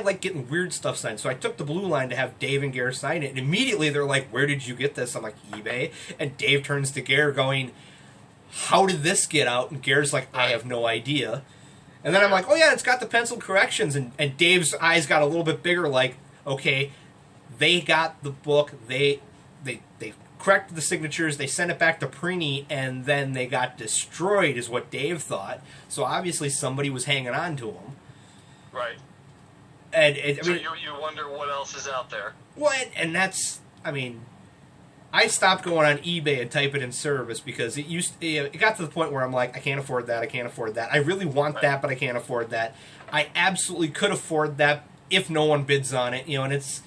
like getting weird stuff signed. So I took the blue line to have Dave and Gare sign it, and immediately they're like, "Where did you get this?" I'm like, "eBay." And Dave turns to Gare going, "How did this get out?" And Gare's like, "I have no idea." And then I'm like, "Oh yeah, it's got the pencil corrections." And Dave's eyes got a little bit bigger, like, okay, they got the book, they corrected the signatures, they sent it back to Prini, and then they got destroyed, is what Dave thought. So obviously somebody was hanging on to them. Right. And so you wonder what else is out there. Well, and that's, I mean, I stopped going on eBay and type it in Cerebus because it got to the point where I'm like, I can't afford that, I can't afford that. I really want that, but I can't afford that. I absolutely could afford that if no one bids on it, and it's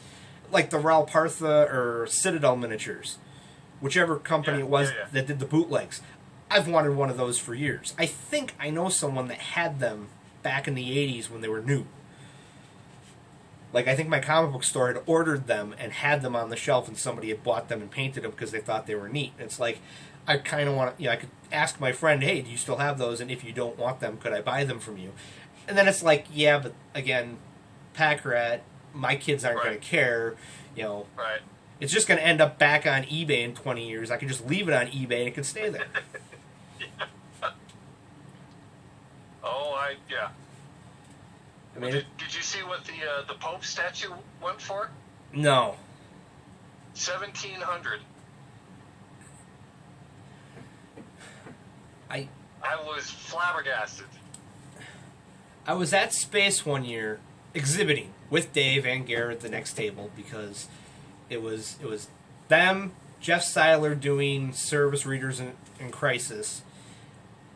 like the Ral Partha or Citadel miniatures, whichever company it was that did the bootlegs. I've wanted one of those for years. I think I know someone that had them back in the 80s when they were new. Like, I think my comic book store had ordered them and had them on the shelf, and somebody had bought them and painted them because they thought they were neat. And it's like, I kind of want to, I could ask my friend, hey, do you still have those? And if you don't want them, could I buy them from you? And then it's like, yeah, but again, pack rat, my kids aren't going to care, Right. It's just going to end up back on eBay in 20 years. I can just leave it on eBay and it can stay there. Yeah. I mean, did you see what the Pope statue went for? No. 1,700. I was flabbergasted. I was at Space one year exhibiting with Dave and Garrett at the next table because it was them, Jeff Seiler doing Service Readers in Crisis,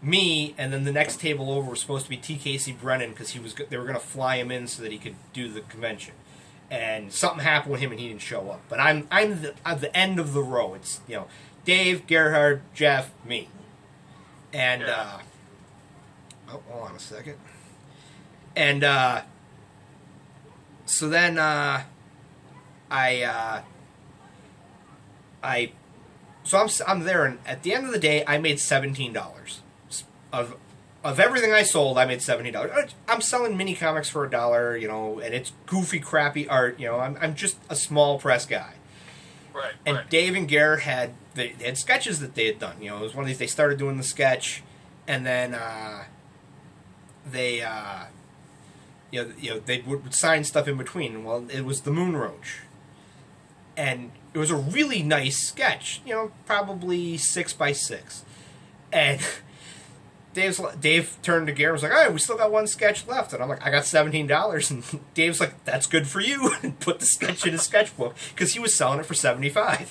me, and then the next table over was supposed to be T. Casey Brennan because they were going to fly him in so that he could do the convention, and something happened with him and he didn't show up. But I'm at the end of the row. It's Dave, Gerhard, Jeff, me, and hold on a second, and so then I'm there, and at the end of the day, I made $17. Of everything I sold, I made $17. I'm selling mini comics for $1, and it's goofy, crappy art. I'm just a small press guy. Right. And right. Dave and Garrett had sketches that they had done. It was one of these. They started doing the sketch, and then they would sign stuff in between. Well, it was the Moon Roach, and it was a really nice sketch. Probably 6x6, and Dave turned to Garrett and was like, all right, we still got one sketch left. And I'm like, I got $17. And Dave's like, that's good for you. And put the sketch in his sketchbook because he was selling it for $75.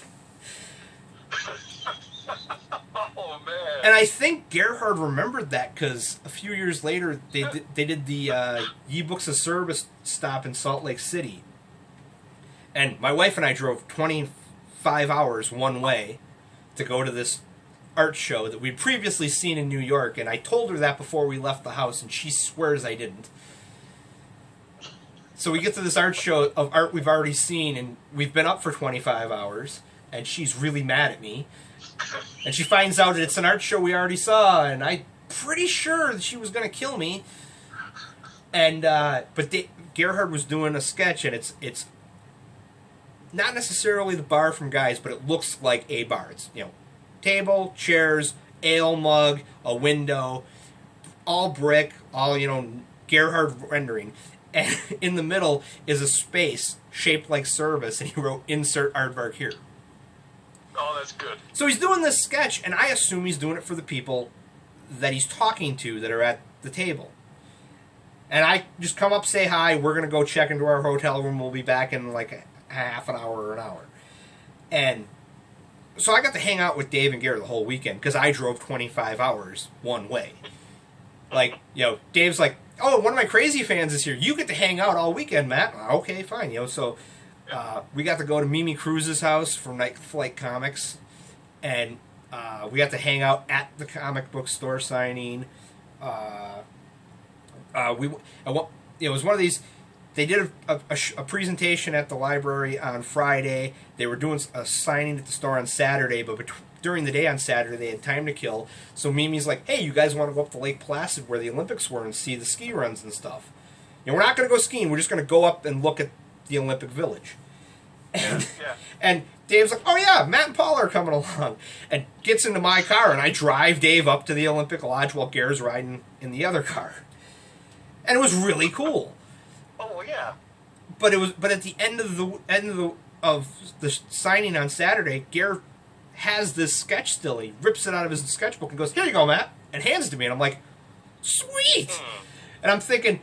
Oh, man. And I think Gerhard remembered that because a few years later, they did the Ye Books of Cerebus stop in Salt Lake City. And my wife and I drove 25 hours one way to go to this art show that we'd previously seen in New York, and I told her that before we left the house, and she swears I didn't. So we get to this art show of art we've already seen, and we've been up for 25 hours, and she's really mad at me. And she finds out that it's an art show we already saw, and I'm pretty sure that she was going to kill me. And but Gerhard was doing a sketch, and it's not necessarily the bar from Guys, but it looks like a bar. It's table, chairs, ale mug, a window, all brick, all, Gerhard rendering. And in the middle is a space shaped like Cerebus, and he wrote, insert aardvark here. Oh, that's good. So he's doing this sketch, and I assume he's doing it for the people that he's talking to that are at the table. And I just come up, say hi, we're going to go check into our hotel room, we'll be back in like a half an hour or an hour. And so I got to hang out with Dave and Garrett the whole weekend because I drove 25 hours one way. Like, Dave's like, oh, one of my crazy fans is here. You get to hang out all weekend, Matt. Okay, fine. So we got to go to Mimi Cruz's house from Night Flight Comics, and we got to hang out at the comic book store signing. It was one of these. They did a presentation at the library on Friday. They were doing a signing at the store on Saturday, but during the day on Saturday they had time to kill. So Mimi's like, hey, you guys want to go up to Lake Placid where the Olympics were and see the ski runs and stuff? we're not going to go skiing. We're just going to go up and look at the Olympic Village. And, and Dave's like, oh yeah, Matt and Paul are coming along. And gets into my car, and I drive Dave up to the Olympic Lodge while Gare's riding in the other car. And it was really cool. Oh yeah. But at the end of the signing on Saturday, Gare has this sketch still. He rips it out of his sketchbook and goes, here you go, Matt, and hands it to me. And I'm like, sweet. And I'm thinking,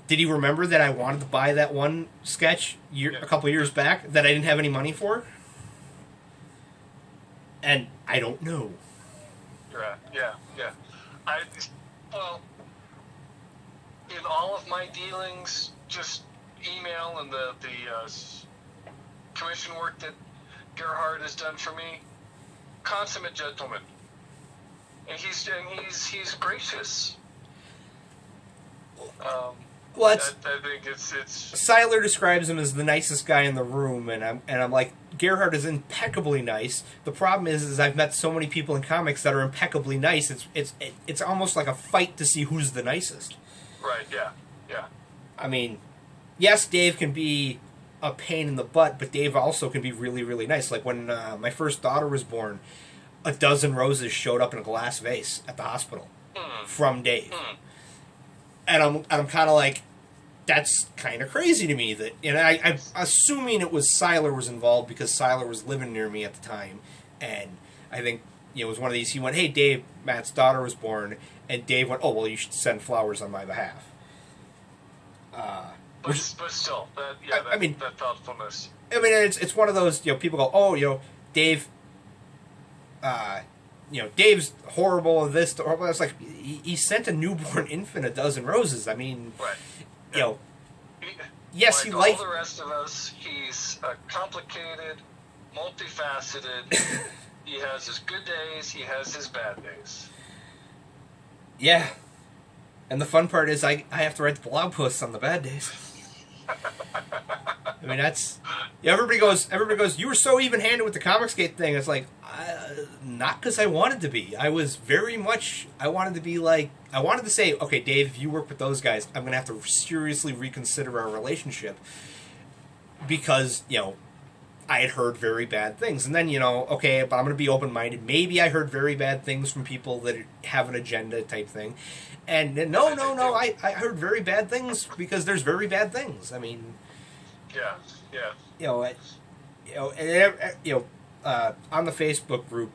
did he remember that I wanted to buy that one sketch a couple years back that I didn't have any money for? And I don't know. Right. Yeah. Well, in all of my dealings, just email and the commission work that Gerhard has done for me, consummate gentleman, and he's gracious. Well, I think it's. Seiler describes him as the nicest guy in the room, and I'm like, Gerhard is impeccably nice. The problem is I've met so many people in comics that are impeccably nice. It's almost like a fight to see who's the nicest. Right. Yeah. I mean, yes, Dave can be a pain in the butt, but Dave also can be really, really nice. Like when my first daughter was born, a dozen roses showed up in a glass vase at the hospital from Dave. And I'm kind of like, that's kind of crazy to me. That, and I'm assuming it was Seiler was involved because Seiler was living near me at the time, and I think it was one of these. He went, "Hey Dave, Matt's daughter was born," and Dave went, "Oh well, you should send flowers on my behalf." But still, that thoughtfulness. I mean, it's one of those. People go, "Oh, Dave." Dave's horrible of this. Horrible. It's like he sent a newborn infant a dozen roses. I mean, right. Yes, like he likes all the rest of us. He's complicated, multifaceted. He has his good days. He has his bad days. Yeah, and the fun part is I have to write the blog posts on the bad days. I mean, that's everybody goes. You were so even-handed with the Comicsgate thing. It's like, not because I wanted to be. I was very much. I wanted to be like. I wanted to say, okay, Dave, if you work with those guys, I'm going to have to seriously reconsider our relationship because I had heard very bad things, and then okay, but I'm going to be open-minded. Maybe I heard very bad things from people that have an agenda type thing, and no, I heard very bad things because there's very bad things. I mean. Yeah. On the Facebook group,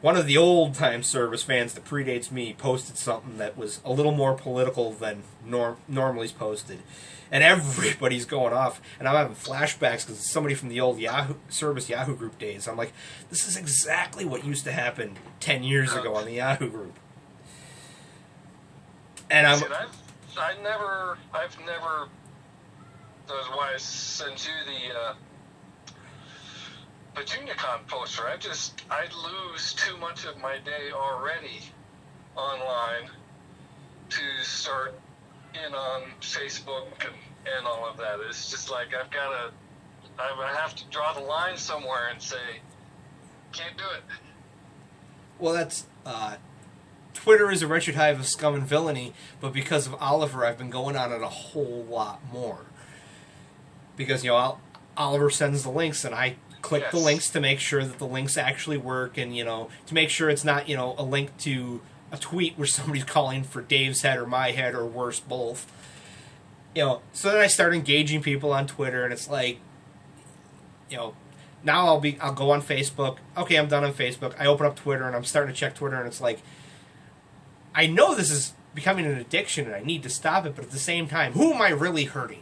one of the old-time Service fans that predates me posted something that was a little more political than normally's posted, and everybody's going off, and I'm having flashbacks because it's somebody from the old Yahoo group days. I'm like, this is exactly what used to happen 10 years ago on the Yahoo group. And I've never. That's why I sent you the JuniorCon poster. I lose too much of my day already online to start in on Facebook and all of that. It's just like I have to draw the line somewhere and say, can't do it. Well, that's Twitter is a wretched hive of scum and villainy, but because of Oliver, I've been going on it a whole lot more. Because, Oliver sends the links, and I click the links to make sure that the links actually work, and, to make sure it's not, a link to a tweet where somebody's calling for Dave's head or my head or worse, both. So then I start engaging people on Twitter, and it's like, now I'll go on Facebook. Okay, I'm done on Facebook. I open up Twitter, and I'm starting to check Twitter, and it's like, I know this is becoming an addiction, and I need to stop it, but at the same time, who am I really hurting?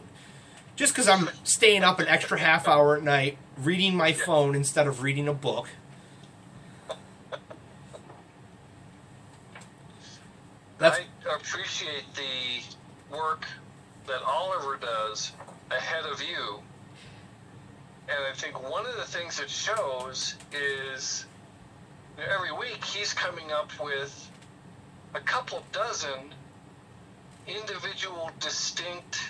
Just because I'm staying up an extra half hour at night, reading my phone instead of reading a book. I appreciate the work that Oliver does ahead of you. And I think one of the things it shows is every week he's coming up with a couple dozen individual, distinct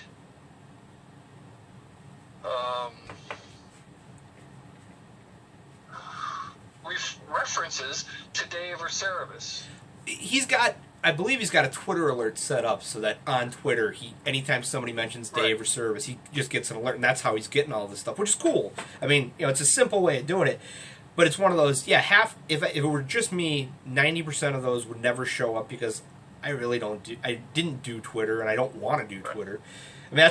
references to Dave or Cerebus. He's got I believe he's got a Twitter alert set up so that on Twitter, anytime somebody mentions Dave or Service, he just gets an alert, and that's how he's getting all this stuff, which is cool. I mean, it's a simple way of doing it, but it's one of those. Yeah, if it were just me, 90% of those would never show up because I really I didn't do Twitter, and I don't want to do Twitter. I mean,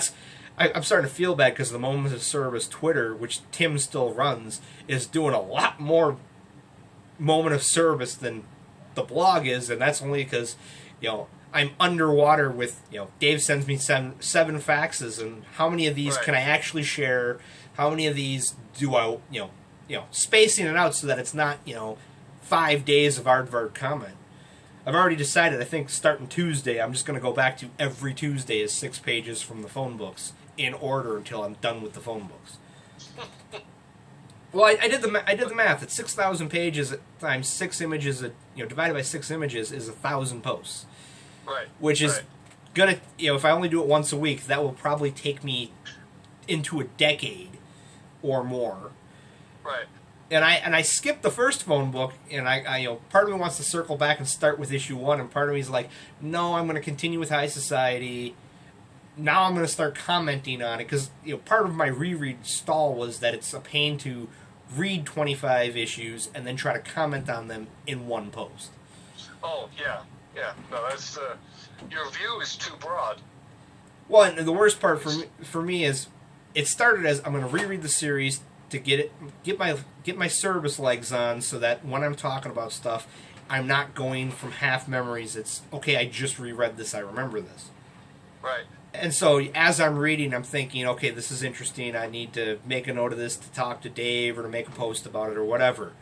I'm starting to feel bad because the Moment of Cerebus Twitter, which Tim still runs, is doing a lot more Moment of Cerebus than the blog is, and that's only because, I'm underwater with, Dave sends me seven faxes, and how many of these can I actually share? How many of these do I, spacing it out so that it's not, 5 days of aardvark comment. I've already decided, I think starting Tuesday, I'm just going to go back to every Tuesday is 6 pages from the phone books in order until I'm done with the phone books. Well, I did the math. It's 6,000 pages times 6 images. Divided by 6 images is 1,000 posts. Right. Which is gonna, if I only do it once a week, that will probably take me into a decade or more. Right. And I skipped the first phone book, and I part of me wants to circle back and start with issue 1, and part of me is like, no, I'm going to continue with High Society. Now I'm going to start commenting on it because part of my reread stall was that it's a pain to read 25 issues and then try to comment on them in one post. Oh, yeah. No, that's your view is too broad. Well, and the worst part for me is it started as I'm going to reread the series to get my service legs on so that when I'm talking about stuff, I'm not going from half memories. It's, okay, I just reread this, I remember this. Right. And so as I'm reading, I'm thinking, okay, this is interesting. I need to make a note of this to talk to Dave or to make a post about it or whatever.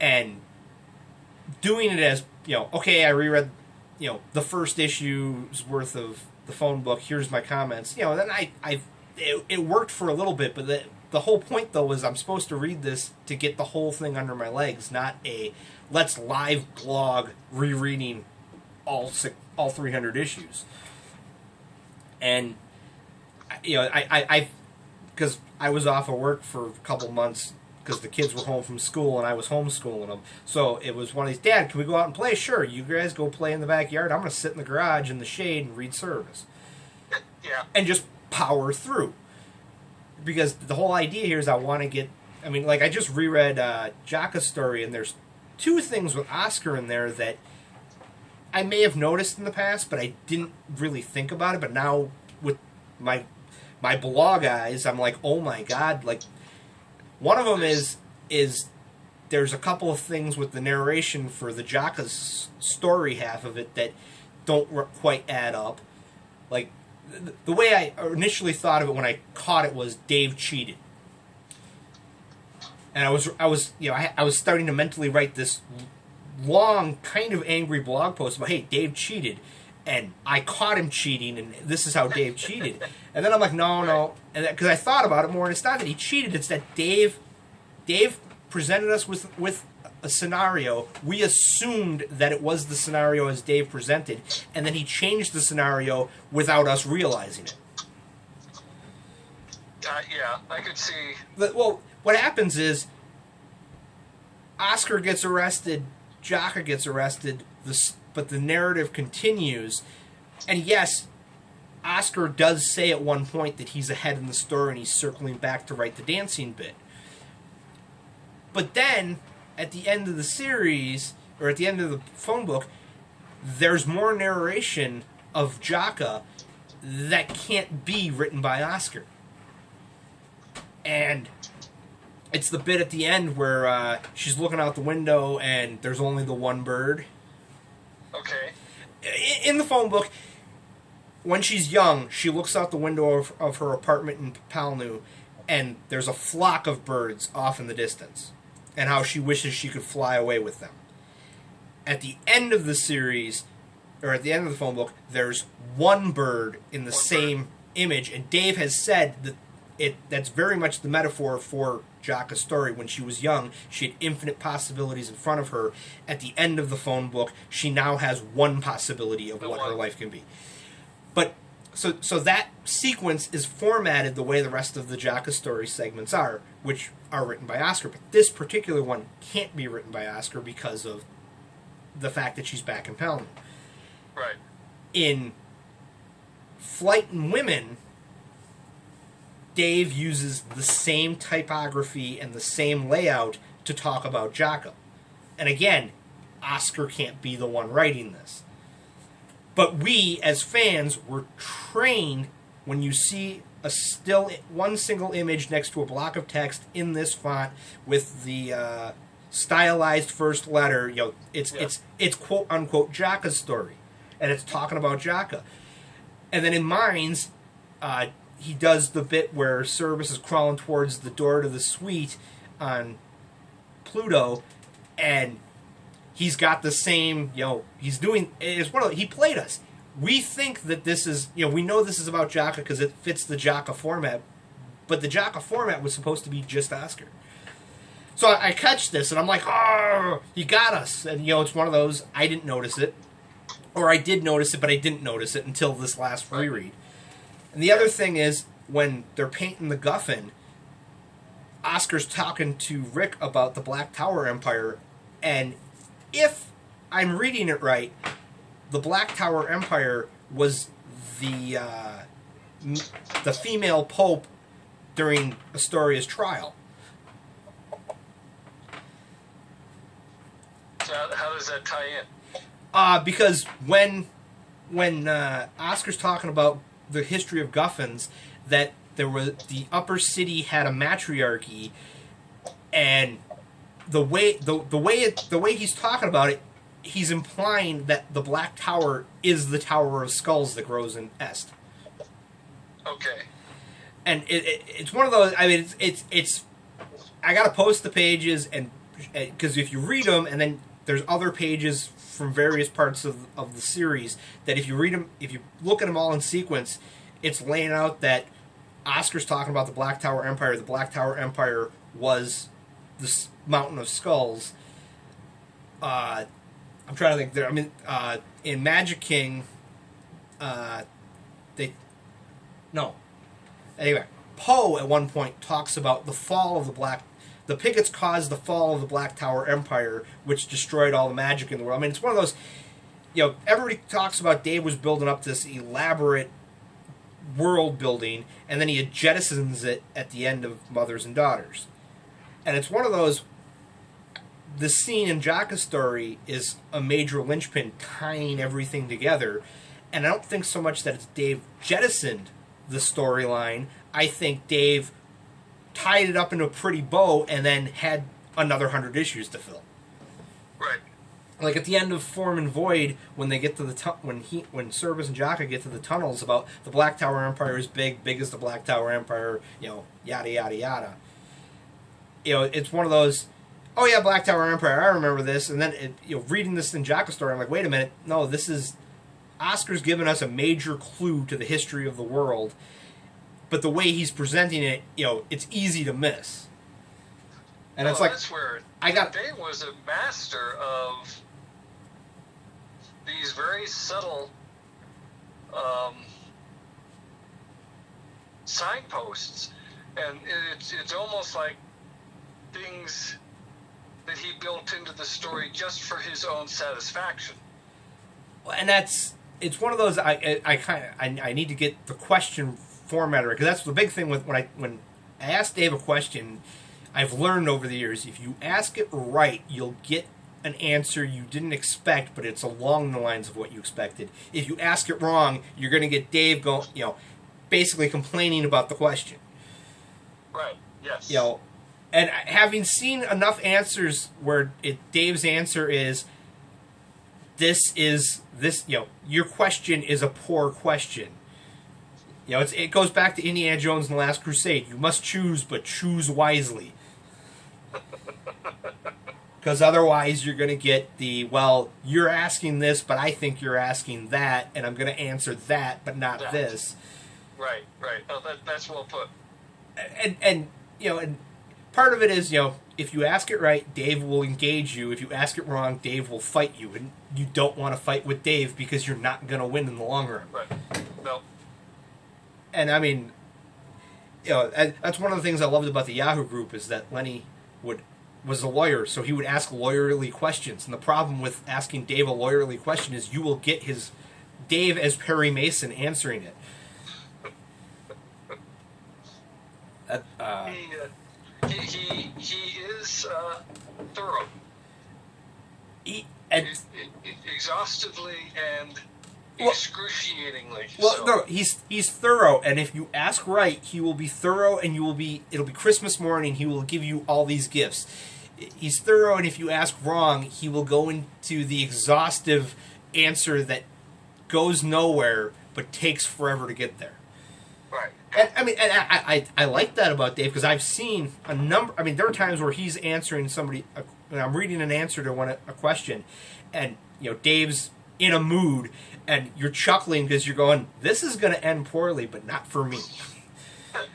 And doing it as, okay, I reread, the first issue's worth of the phone book. Here's my comments. Then it worked for a little bit, but the whole point, though, is I'm supposed to read this to get the whole thing under my legs, not a let's live blog rereading all 300 issues. And, I because I was off of work for a couple months because the kids were home from school and I was homeschooling them. So it was one of these, Dad, can we go out and play? Sure, you guys go play in the backyard. I'm going to sit in the garage in the shade and read Service. Yeah. And just power through. Because the whole idea here is I want to get, I just reread Jaka's story, and there's 2 things with Oscar in there that I may have noticed in the past, but I didn't really think about it. But now with my blog eyes, I'm like, oh my God! Like, one of them is there's a couple of things with the narration for the Jaka's story half of it that don't quite add up. Like the way I initially thought of it when I caught it was Dave cheated, and I was starting to mentally write this long, kind of angry blog post about, hey, Dave cheated, and I caught him cheating, and this is how Dave cheated. And then I'm like, no, and because I thought about it more, and it's not that he cheated; it's that Dave presented us with a scenario. We assumed that it was the scenario as Dave presented, and then he changed the scenario without us realizing it. Yeah, I could see. Well, what happens is Oscar gets arrested. Jaka gets arrested, but the narrative continues. And yes, Oscar does say at one point that he's ahead in the story and he's circling back to write the dancing bit. But then, at the end of the series, or at the end of the phone book, there's more narration of Jaka that can't be written by Oscar. And it's the bit at the end where she's looking out the window and there's only the one bird. Okay. In the phone book, when she's young, she looks out the window of her apartment in Palnu, and there's a flock of birds off in the distance, and how she wishes she could fly away with them. At the end of the series, or at the end of the phone book, there's one bird in the same image, and Dave has said that that's very much the metaphor for Jaka's story. When she was young, she had infinite possibilities in front of her. At the end of the phone book, she now has one possibility of what her life can be. But so that sequence is formatted the way the rest of the Jaka story segments are, which are written by Oscar. But this particular one can't be written by Oscar because of the fact that she's back in Palamon. Right. In Flight and Women, Dave uses the same typography and the same layout to talk about Jocko. And again, Oscar can't be the one writing this. But we, as fans, were trained when you see one single image next to a block of text in this font with the stylized first letter, it's quote unquote Jocko's story, and it's talking about Jocko. And then in Mines, he does the bit where Cerebus is crawling towards the door to the suite on Pluto, and he's got the same, he's doing, he played us. We think that this is, we know this is about Jocko because it fits the Jocko format, but the Jocko format was supposed to be just Oscar. So I catch this, and I'm like, oh, you got us. And, it's one of those, I didn't notice it, or I did notice it, but I didn't notice it until this last reread. And the other thing is, when they're painting the Guffin, Oscar's talking to Rick about the Black Tower Empire, and if I'm reading it right, the Black Tower Empire was the female pope during Astoria's trial. So how does that tie in? Because when Oscar's talking about the history of Guffins, that the upper city had a matriarchy, and the way he's talking about it, he's implying that the Black Tower is the Tower of Skulls that grows in Est. Okay. And it's one of those. I mean, it's. I gotta post the pages, and because if you read them, and then there's other pages from various parts of the series that if you read them, if you look at them all in sequence, it's laying out that Oscar's talking about the Black Tower Empire. The Black Tower Empire was this Mountain of Skulls. I'm trying to think there. I mean, in Magic King, Anyway, Poe at one point talks about the fall of the Pickets caused the fall of the Black Tower Empire, which destroyed all the magic in the world. I mean, it's one of those, everybody talks about Dave was building up this elaborate world building, and then he jettisons it at the end of Mothers and Daughters. And it's one of those, the scene in Jocko's story is a major linchpin tying everything together, and I don't think so much that it's Dave jettisoned the storyline. I think Dave tied it up into a pretty bow and then had another 100 issues to fill. Right. Like at the end of Form and Void, when they get to when Cerebus and Jocko get to the tunnels about the Black Tower Empire is big as the Black Tower Empire, yada yada yada. It's one of those. Oh yeah, Black Tower Empire. I remember this, and then reading this in Jocko's story, I'm like, wait a minute, no, this is Oscar's given us a major clue to the history of the world, but the way he's presenting it, it's easy to miss. And it's like that's where Dave was a master of these very subtle signposts, and it's almost like things that he built into the story just for his own satisfaction. And it's one of those I need to get the question formatted, because that's the big thing with when I ask Dave a question. I've learned over the years, if you ask it right, you'll get an answer you didn't expect, but it's along the lines of what you expected. If you ask it wrong, you're going to get Dave basically complaining about the question. Right. Yes. And having seen enough answers where Dave's answer is, your question is a poor question. It goes back to Indiana Jones and the Last Crusade. You must choose, but choose wisely. Because otherwise you're going to get you're asking this, but I think you're asking that, and I'm going to answer that, but not this. Right. Oh, that's well put. And part of it is, if you ask it right, Dave will engage you. If you ask it wrong, Dave will fight you. And you don't want to fight with Dave because you're not going to win in the long run. Right. No. And I mean, that's one of the things I loved about the Yahoo group is that Lenny would was a lawyer, so he would ask lawyerly questions. And the problem with asking Dave a lawyerly question is you will get Dave as Perry Mason answering it. He is thorough. Exhaustively and excruciatingly. Well, no, he's thorough, and if you ask right, he will be thorough, and it'll be Christmas morning. He will give you all these gifts. He's thorough, and if you ask wrong, he will go into the exhaustive answer that goes nowhere but takes forever to get there. Right. And I like that about Dave because I've seen a number. I mean, there are times where he's answering somebody. I'm reading an answer to a question, and Dave's in a mood, and you're chuckling because you're going, "This is going to end poorly, but not for me,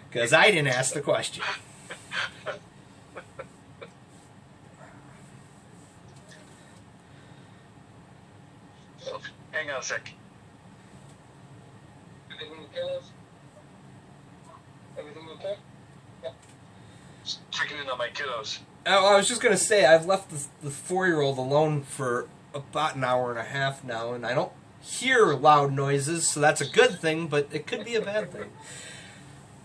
because I didn't ask the question." Hang on a sec. Everything okay? Yeah. Just checking in on my kiddos. Oh, I was just going to say, I've left the 4-year-old alone for about an hour and a half now, and I don't hear loud noises, so that's a good thing, but it could be a bad thing.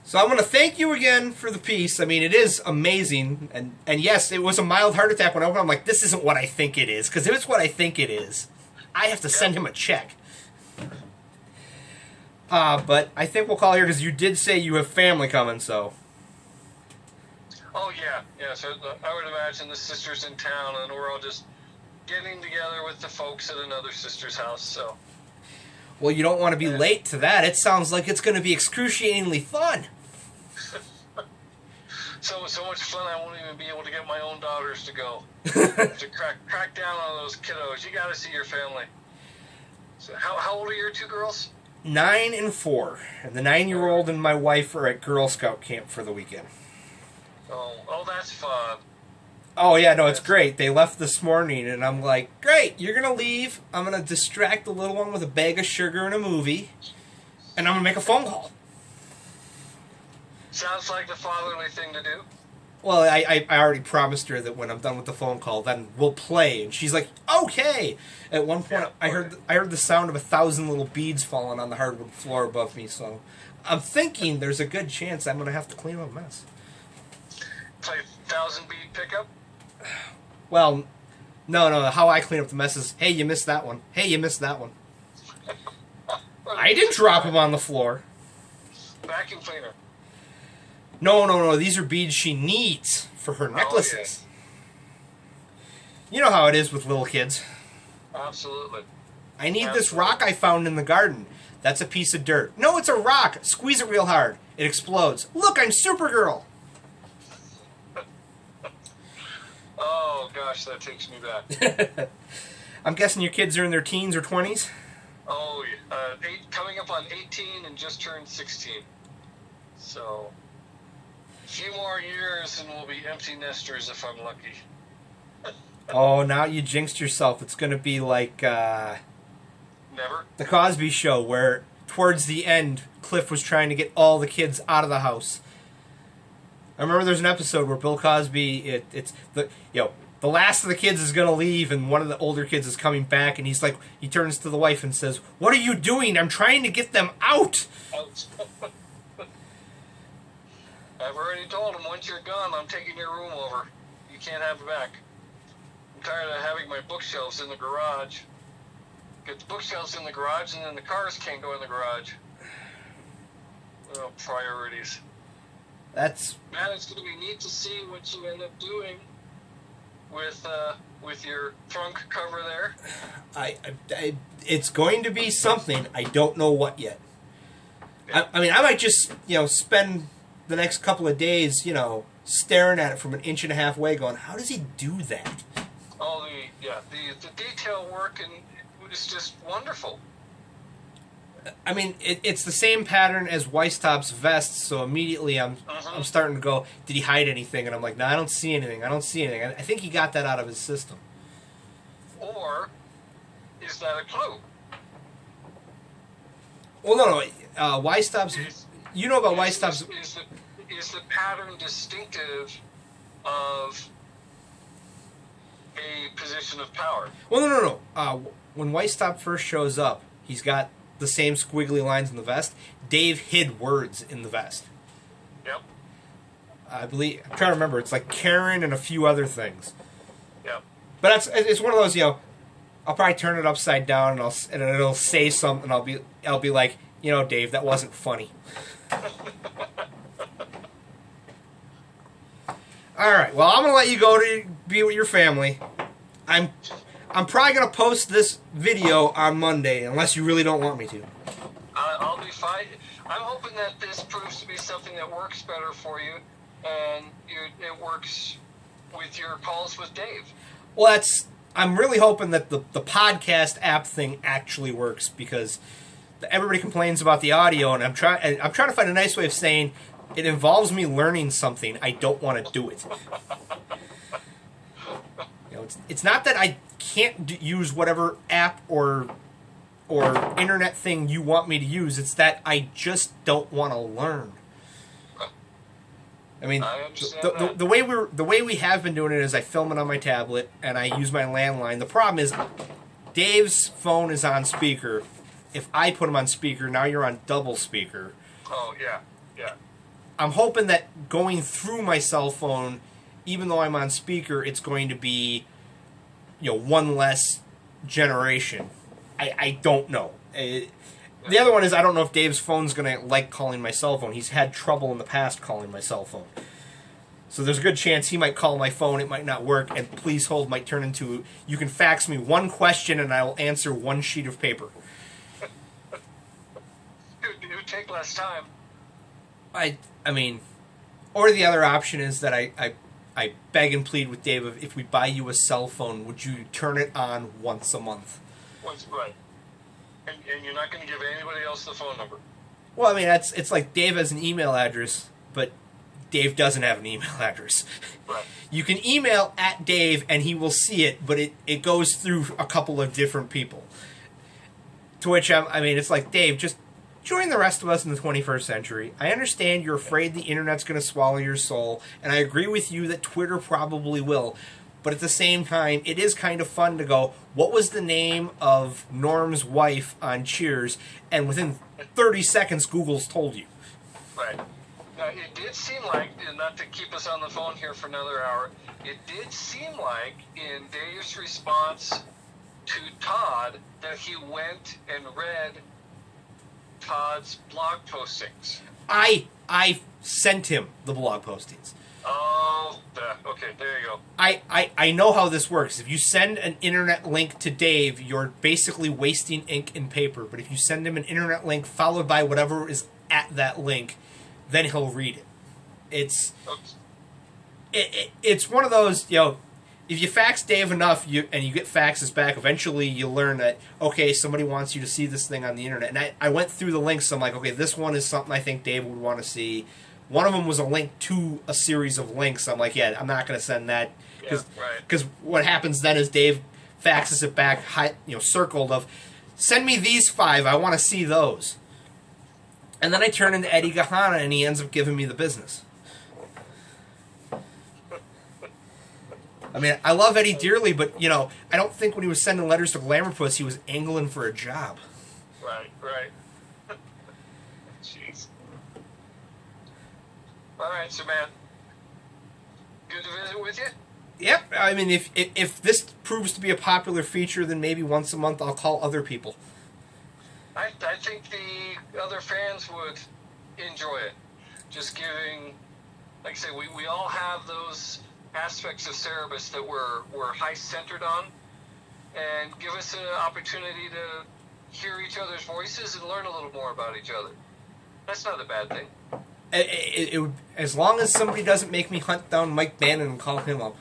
So I'm going to thank you again for the piece. I mean, it is amazing, and yes, it was a mild heart attack when I opened. I'm like, this isn't what I think it is, because if it's what I think it is, I have to send him a check. But I think we'll call here because you did say you have family coming, so. Oh, yeah. So I would imagine the sister's in town, and we're all just getting together with the folks at another sister's house, so. Well, you don't want to be late to that. It sounds like it's going to be excruciatingly fun. So much fun I won't even be able to get my own daughters to go. To crack down on those kiddos. You got to see your family. So how old are your two girls? 9 and 4. And the 9-year-old and my wife are at Girl Scout camp for the weekend. Oh, that's fun. Oh, yeah, no, it's great. They left this morning, and I'm like, great, you're going to leave. I'm going to distract the little one with a bag of sugar and a movie, and I'm going to make a phone call. Sounds like the fatherly thing to do. Well, I already promised her that when I'm done with the phone call, then we'll play. And she's like, okay. At one point, I heard the sound of 1,000 little beads falling on the hardwood floor above me. So I'm thinking there's a good chance I'm going to have to clean up a mess. Play 1,000 bead pickup? Well, no. How I clean up the mess is, hey, you missed that one. Hey, you missed that one. I didn't drop them on the floor. Vacuum cleaner. No. These are beads she needs for her necklaces. You know how it is with little kids. Absolutely. I need this rock I found in the garden. That's a piece of dirt. No, it's a rock. Squeeze it real hard. It explodes. Look, I'm Supergirl. Oh, gosh, that takes me back. I'm guessing your kids are in their teens or 20s? Oh, coming up on 18 and just turned 16. So, a few more years and we'll be empty nesters if I'm lucky. Oh, now you jinxed yourself. It's going to be like Never? The Cosby Show, where towards the end, Cliff was trying to get all the kids out of the house. I remember there's an episode where Bill Cosby, the last of the kids is going to leave, and one of the older kids is coming back, and he turns to the wife and says, "What are you doing? I'm trying to get them out." I've already told him, once you're gone, I'm taking your room over. You can't have it back. I'm tired of having my bookshelves in the garage. Get the bookshelves in the garage, and then the cars can't go in the garage. Oh, priorities. Man, it's going to be neat to see what you end up doing with your trunk cover there. It's going to be something. I don't know what yet. Yeah. I might just spend the next couple of days staring at it from an 1.5 inch away, going, how does he do that? Oh, the detail work and it's just wonderful. I mean, it's the same pattern as Weisstop's vest, so immediately I'm starting to go, did he hide anything? And I'm like, no, I don't see anything. I think he got that out of his system. Or is that a clue? Well, no. Weisstop's... You know about Weisstop's... Is the pattern distinctive of a position of power. Well, no. When White Stop first shows up, he's got the same squiggly lines in the vest. Dave hid words in the vest. Yep. I believe, I'm trying to remember, it's like Karen and a few other things. Yep. But it's one of those, I'll probably turn it upside down and it'll say something. I'll be like, Dave, that wasn't funny. All right. Well, I'm gonna let you go to be with your family. I'm probably gonna post this video on Monday unless you really don't want me to. I'll be fine. I'm hoping that this proves to be something that works better for you, and it works with your calls with Dave. Well, I'm really hoping that the podcast app thing actually works, because everybody complains about the audio, and I'm trying to find a nice way of saying it involves me learning something. I don't want to do it. It's not that I can't use whatever app or internet thing you want me to use. It's that I just don't want to learn. I mean, the way we have been doing it is I film it on my tablet and I use my landline. The problem is Dave's phone is on speaker. If I put him on speaker, now you're on double speaker. Oh, yeah. I'm hoping that going through my cell phone, even though I'm on speaker, it's going to be, one less generation. I don't know. The other one is I don't know if Dave's phone's going to like calling my cell phone. He's had trouble in the past calling my cell phone. So there's a good chance he might call my phone, it might not work, and please hold might turn into, you can fax me one question and I will answer one sheet of paper. It would take less time. I mean, or the other option is that I beg and plead with Dave, if we buy you a cell phone, would you turn it on once a month? Right. And you're not going to give anybody else the phone number. Well, I mean, it's like Dave has an email address, but Dave doesn't have an email address. Right. You can email at Dave and he will see it, but it goes through a couple of different people. To which it's like, Dave, just join the rest of us in the 21st century. I understand you're afraid the internet's going to swallow your soul, and I agree with you that Twitter probably will. But at the same time, it is kind of fun to go, what was the name of Norm's wife on Cheers? And within 30 seconds, Google's told you. Right. Now, it did seem like, and not to keep us on the phone here for another hour, it did seem like in Dave's response to Todd that he went and read Todd's blog postings. I sent him the blog postings. Oh, okay, there you go. I know how this works. If you send an internet link to Dave, you're basically wasting ink and paper. But if you send him an internet link followed by whatever is at that link, then he'll read it. It's one of those, if you fax Dave enough and you get faxes back, eventually you learn that, okay, somebody wants you to see this thing on the internet. And I went through the links, so I'm like, okay, this one is something I think Dave would want to see. One of them was a link to a series of links. I'm like, yeah, I'm not going to send that. Because what happens then is Dave faxes it back, circled of, send me these 5, I want to see those. And then I turn into Eddie Gahana and he ends up giving me the business. I mean, I love Eddie dearly, but, I don't think when he was sending letters to Glamour Puss, he was angling for a job. Right. Jeez. All right, so, man, good to visit with you? Yep. I mean, if this proves to be a popular feature, then maybe once a month I'll call other people. I think the other fans would enjoy it. Just giving, like I say, we all have those aspects of Cerebus that we're high-centered on, and give us an opportunity to hear each other's voices and learn a little more about each other. That's not a bad thing. It would, as long as somebody doesn't make me hunt down Mike Bannon and call him up.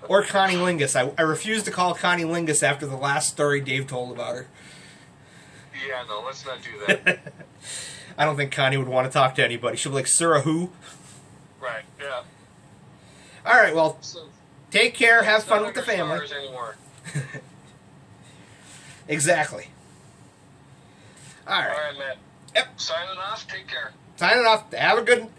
Or Connie Lingus. I refuse to call Connie Lingus after the last story Dave told about her. Yeah, no, let's not do that. I don't think Connie would want to talk to anybody. She'll be like, Sir, who? Right, yeah. All right, well, So, take care. Have fun with the not family. stars anymore. Exactly. All right. All right, Matt. Yep. Signing off. Take care. Signing off. Have a good